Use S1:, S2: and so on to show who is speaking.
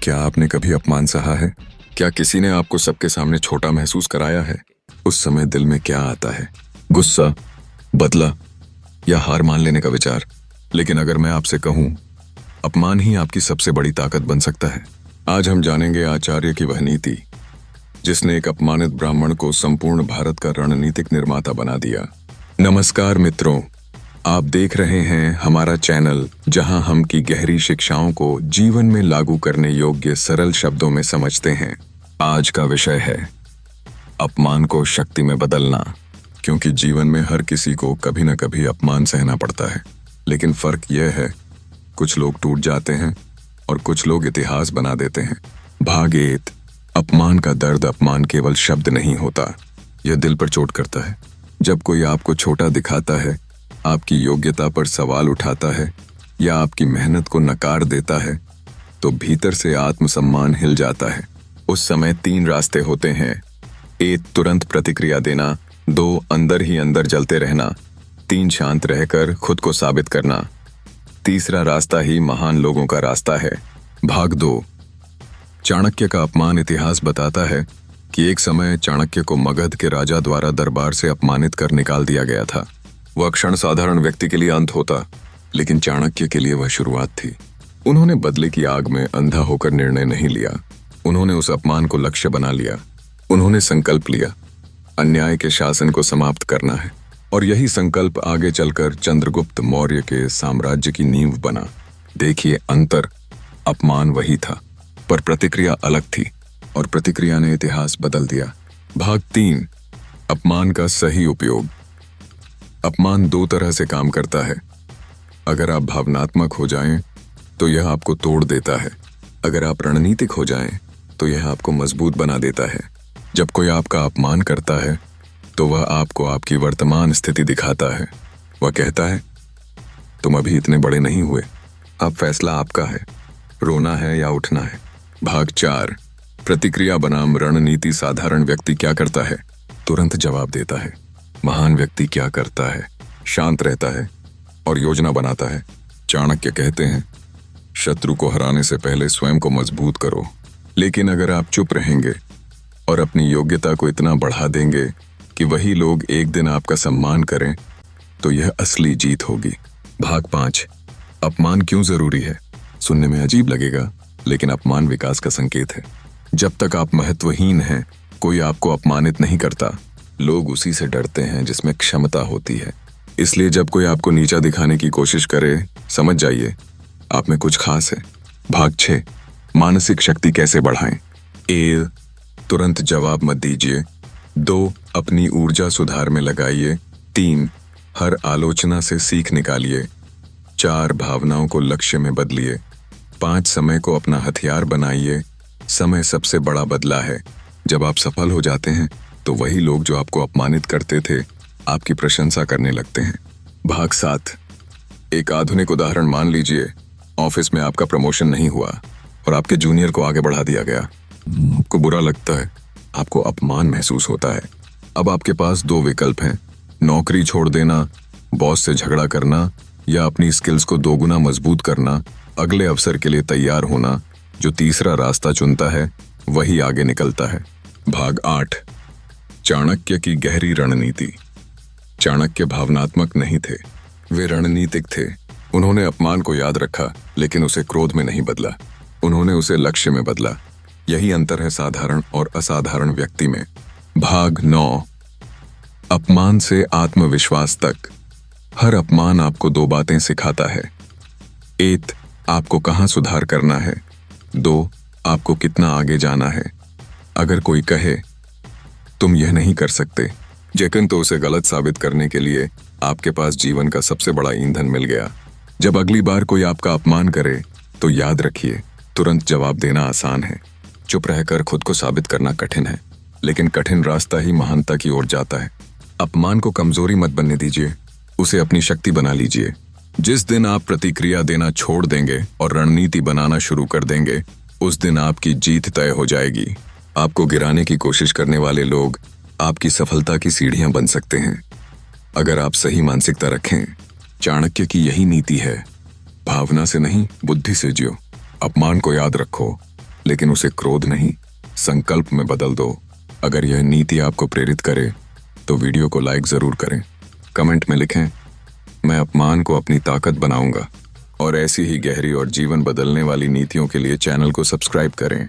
S1: क्या आपने कभी अपमान सहा है? क्या किसी ने आपको सबके सामने छोटा महसूस कराया है? उस समय दिल में क्या आता है? गुस्सा, बदला या हार मान लेने का विचार? लेकिन अगर मैं आपसे कहूं, अपमान ही आपकी सबसे बड़ी ताकत बन सकता है। आज हम जानेंगे आचार्य की वह नीति जिसने एक अपमानित ब्राह्मण को संपूर्ण भारत का रणनीतिक निर्माता बना दिया। नमस्कार मित्रों, आप देख रहे हैं हमारा चैनल जहां हम की गहरी शिक्षाओं को जीवन में लागू करने योग्य सरल शब्दों में समझते हैं। आज का विषय है अपमान को शक्ति में बदलना। क्योंकि जीवन में हर किसी को कभी न कभी अपमान सहना पड़ता है, लेकिन फर्क यह है कुछ लोग टूट जाते हैं और कुछ लोग इतिहास बना देते हैं। भाग 1। अपमान का दर्द। अपमान केवल शब्द नहीं होता, यह दिल पर चोट करता है। जब कोई आपको छोटा दिखाता है, आपकी योग्यता पर सवाल उठाता है या आपकी मेहनत को नकार देता है, तो भीतर से आत्मसम्मान हिल जाता है। उस समय 3 रास्ते होते हैं। 1 तुरंत प्रतिक्रिया देना, 2 अंदर ही अंदर जलते रहना, 3 शांत रहकर खुद को साबित करना। तीसरा रास्ता ही महान लोगों का रास्ता है। भाग 2। चाणक्य का अपमान। इतिहास बताता है कि एक समय चाणक्य को मगध के राजा द्वारा दरबार से अपमानित कर निकाल दिया गया था। वह क्षण साधारण व्यक्ति के लिए अंत होता, लेकिन चाणक्य के लिए वह शुरुआत थी। उन्होंने बदले की आग में अंधा होकर निर्णय नहीं लिया। उन्होंने उस अपमान को लक्ष्य बना लिया। उन्होंने संकल्प लिया, अन्याय के शासन को समाप्त करना है। और यही संकल्प आगे चलकर चंद्रगुप्त मौर्य के साम्राज्य की नींव बना। देखिए अंतर, अपमान वही था पर प्रतिक्रिया अलग थी, और प्रतिक्रिया ने इतिहास बदल दिया। भाग 3। अपमान का सही उपयोग। अपमान 2 तरह से काम करता है। अगर आप भावनात्मक हो जाएं, तो यह आपको तोड़ देता है। अगर आप रणनीतिक हो जाएं, तो यह आपको मजबूत बना देता है। जब कोई आपका अपमान करता है, तो वह आपको आपकी वर्तमान स्थिति दिखाता है। वह कहता है, तुम अभी इतने बड़े नहीं हुए, अब फैसला आपका है, रोना है या उठना है। भाग 4। प्रतिक्रिया बनाम रणनीति। साधारण व्यक्ति क्या करता है? तुरंत जवाब देता है। महान व्यक्ति क्या करता है? शांत रहता है और योजना बनाता है। चाणक्य कहते हैं, शत्रु को हराने से पहले स्वयं को मजबूत करो। लेकिन अगर आप चुप रहेंगे और अपनी योग्यता को इतना बढ़ा देंगे कि वही लोग एक दिन आपका सम्मान करें, तो यह असली जीत होगी। भाग 5। अपमान क्यों जरूरी है? सुनने में अजीब लगेगा, लेकिन अपमान विकास का संकेत है। जब तक आप महत्वहीन हैं, कोई आपको अपमानित नहीं करता। लोग उसी से डरते हैं जिसमें क्षमता होती है। इसलिए जब कोई आपको नीचा दिखाने की कोशिश करे, समझ जाइए आप में कुछ खास है। भाग 6। मानसिक शक्ति कैसे बढ़ाएं? 1 तुरंत जवाब मत दीजिए। 2 अपनी ऊर्जा सुधार में लगाइए। 3 हर आलोचना से सीख निकालिए। 4 भावनाओं को लक्ष्य में बदलिए। 5 समय को अपना हथियार बनाइए। समय सबसे बड़ा बदला है। जब आप सफल हो जाते हैं, तो वही लोग जो आपको अपमानित करते थे, आपकी प्रशंसा करने लगते हैं। भाग 7। एक आधुनिक उदाहरण मान लीजिए, ऑफिस में आपका प्रमोशन नहीं हुआ और आपके जूनियर को आगे बढ़ा दिया गया। आपको बुरा लगता है, आपको अपमान महसूस होता है। अब आपके पास 2 विकल्प हैं, नौकरी छोड़ देना, बॉस से झगड़ा करना, या अपनी स्किल्स को 2 गुना मजबूत करना, अगले अवसर के लिए तैयार होना। जो तीसरा रास्ता चुनता है, वही आगे निकलता है। भाग 8। चाणक्य की गहरी रणनीति। चाणक्य भावनात्मक नहीं थे, वे रणनीतिक थे। उन्होंने अपमान को याद रखा, लेकिन उसे क्रोध में नहीं बदला। उन्होंने उसे लक्ष्य में बदला। यही अंतर है साधारण और असाधारण व्यक्ति में। भाग 9। अपमान से आत्मविश्वास तक। हर अपमान आपको 2 बातें सिखाता है। 1 आपको कहां सुधार करना है। 2 आपको कितना आगे जाना है। अगर कोई कहे तुम यह नहीं कर सकते, लेकिन तो उसे गलत साबित करने के लिए आपके पास जीवन का सबसे बड़ा ईंधन मिल गया। जब अगली बार कोई आपका अपमान करे, तो याद रखिए, तुरंत जवाब देना आसान है, चुप रहकर खुद को साबित करना कठिन है। लेकिन कठिन रास्ता ही महानता की ओर जाता है। अपमान को कमजोरी मत बनने दीजिए, उसे अपनी शक्ति बना लीजिए। जिस दिन आप प्रतिक्रिया देना छोड़ देंगे और रणनीति बनाना शुरू कर देंगे, उस दिन आपकी जीत तय हो जाएगी। आपको गिराने की कोशिश करने वाले लोग आपकी सफलता की सीढ़ियां बन सकते हैं, अगर आप सही मानसिकता रखें। चाणक्य की यही नीति है, भावना से नहीं बुद्धि से जियो। अपमान को याद रखो, लेकिन उसे क्रोध नहीं, संकल्प में बदल दो। अगर यह नीति आपको प्रेरित करे तो वीडियो को लाइक जरूर करें। कमेंट में लिखें, मैं अपमान को अपनी ताकत बनाऊंगा। और ऐसी ही गहरी और जीवन बदलने वाली नीतियों के लिए चैनल को सब्सक्राइब करें।